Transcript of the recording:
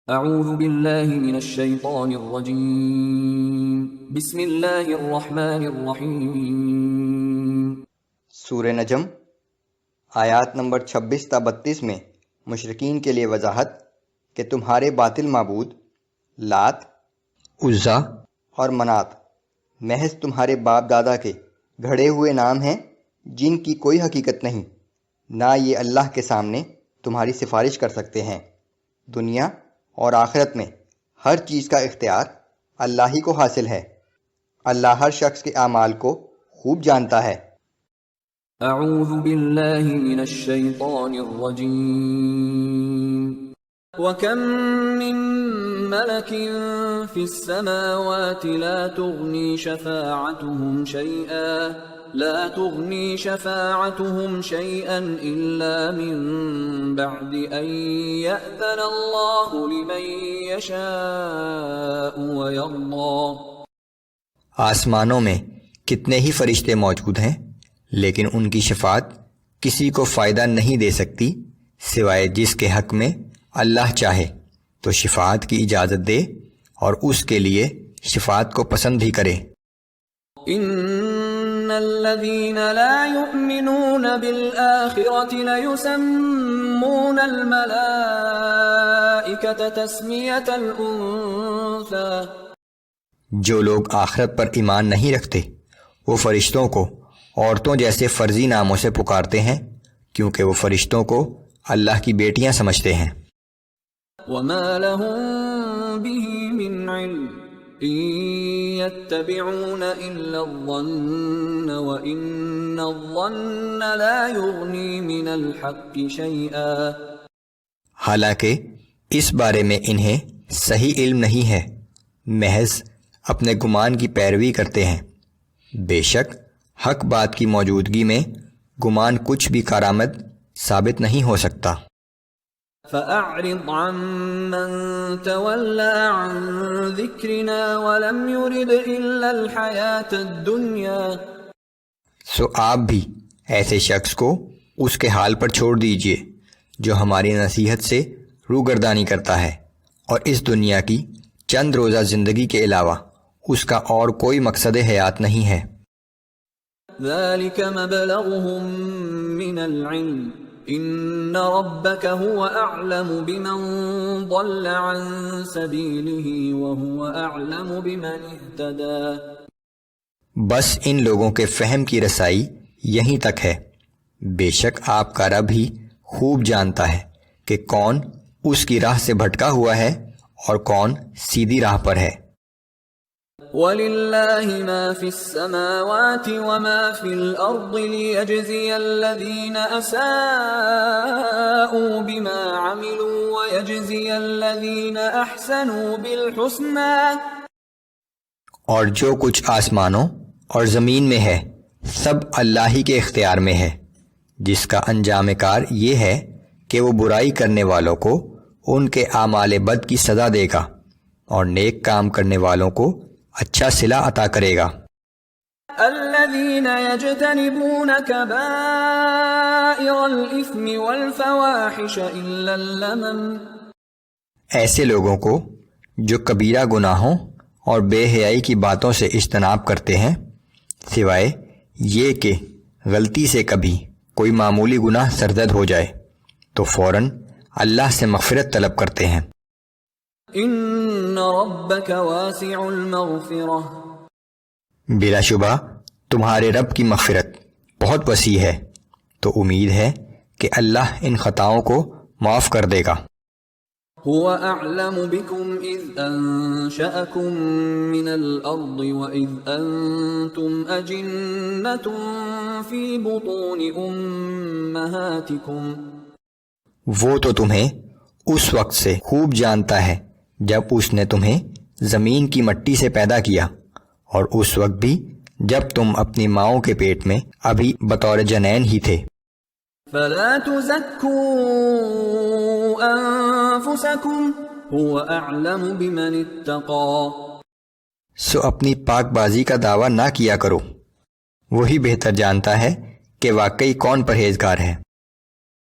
اعوذ باللہ من الشیطان الرجیم بسم اللہ الرحمن الرحیم۔ سورہ نجم آیات نمبر 26 تا 32 میں مشرکین کے لیے وضاحت کہ تمہارے باطل معبود لات، عزا اور منات محض تمہارے باپ دادا کے گھڑے ہوئے نام ہیں جن کی کوئی حقیقت نہیں، نہ یہ اللہ کے سامنے تمہاری سفارش کر سکتے ہیں۔ دنیا اور آخرت میں ہر چیز کا اختیار اللہ ہی کو حاصل ہے۔ اللہ ہر شخص کے اعمال کو خوب جانتا ہے۔ اعوذ باللہ من الشیطان الرجیم۔ وَكَم مِّن مَّلَكٍ فِي السَّمَاوَاتِ لَا تُغْنِي شَفَاعَتُهُمْ شَيْئًا إِلَّا مِن بَعْدِ أَن يَأْذَنَ اللَّهُ لِمَن يَشَاءُ وَيَرْضَىٰ۔ آسمانوں میں کتنے ہی فرشتے موجود ہیں، لیکن ان کی شفاعت کسی کو فائدہ نہیں دے سکتی سوائے جس کے حق میں اللہ چاہے تو شفاعت کی اجازت دے اور اس کے لیے شفاعت کو پسند بھی کرے۔ ان الذين لا يؤمنون بالآخرة ليسمون الملائكة تسمية الأنثى۔ جو لوگ آخرت پر ایمان نہیں رکھتے وہ فرشتوں کو عورتوں جیسے فرضی ناموں سے پکارتے ہیں، کیونکہ وہ فرشتوں کو اللہ کی بیٹیاں سمجھتے ہیں۔ وما لهم به من علم ان يتبعون الا الظن وان الظن لا يغني من الحق شيئا۔ حالانکہ اس بارے میں انہیں صحیح علم نہیں ہے، محض اپنے گمان کی پیروی کرتے ہیں۔ بے شک حق بات کی موجودگی میں گمان کچھ بھی کارآمد ثابت نہیں ہو سکتا۔ فَأَعْرِضْ عَمَّن تَوَلَّىٰ عَن ذِكْرِنَا وَلَمْ يُرِدْ إِلَّا الْحَيَاةَ الدُّنْيَا۔ سو آپ بھی ایسے شخص کو اس کے حال پر چھوڑ دیجئے جو ہماری نصیحت سے روگردانی کرتا ہے اور اس دنیا کی چند روزہ زندگی کے علاوہ اس کا اور کوئی مقصد حیات نہیں ہے۔ ذَلِكَ مَبْلَغُهُم مِّنَ الْعِلْمِ ان ربك هو اعلم بمن ضل عن سبيله وهو اعلم بمن اهتدى۔ بس ان لوگوں کے فہم کی رسائی یہیں تک ہے، بے شک آپ کا رب ہی خوب جانتا ہے کہ کون اس کی راہ سے بھٹکا ہوا ہے اور کون سیدھی راہ پر ہے۔ وَلِلَّهِ مَا فِي السَّمَاوَاتِ وَمَا فِي الْأَرْضِ لِيَجْزِيَ الَّذِينَ أَسَاءُوا بِمَا عَمِلُوا وَيَجْزِيَ الَّذِينَ أَحْسَنُوا بِالْحُسْنَى۔ اور جو کچھ آسمانوں اور زمین میں ہے سب اللہ ہی کے اختیار میں ہے، جس کا انجام کار یہ ہے کہ وہ برائی کرنے والوں کو ان کے اعمال بد کی سزا دے گا اور نیک کام کرنے والوں کو اچھا صلہ عطا کرے گا۔ الذين يجتنبون كبائر الإثم والفواحش إلا اللمم۔ ایسے لوگوں کو جو کبیرہ گناہوں اور بے حیائی کی باتوں سے اجتناب کرتے ہیں، سوائے یہ کہ غلطی سے کبھی کوئی معمولی گناہ سرزد ہو جائے تو فوراً اللہ سے مغفرت طلب کرتے ہیں۔ ان ربک واسع المغفرہ۔ بلا شبہ تمہارے رب کی مغفرت بہت وسیع ہے، تو امید ہے کہ اللہ ان خطاؤں کو معاف کر دے گا۔ هو اعلم بكم اذ انشأكم من الارض واذ انتم اجنة في بطون امهاتكم۔ وہ تو تمہیں اس وقت سے خوب جانتا ہے جب اس نے تمہیں زمین کی مٹی سے پیدا کیا، اور اس وقت بھی جب تم اپنی ماؤں کے پیٹ میں ابھی بطور جنین ہی تھے۔ فلا تزكوا انفسكم هو اعلم بمن اتقى۔ سو اپنی پاک بازی کا دعویٰ نہ کیا کرو، وہی بہتر جانتا ہے کہ واقعی کون پرہیزگار ہے۔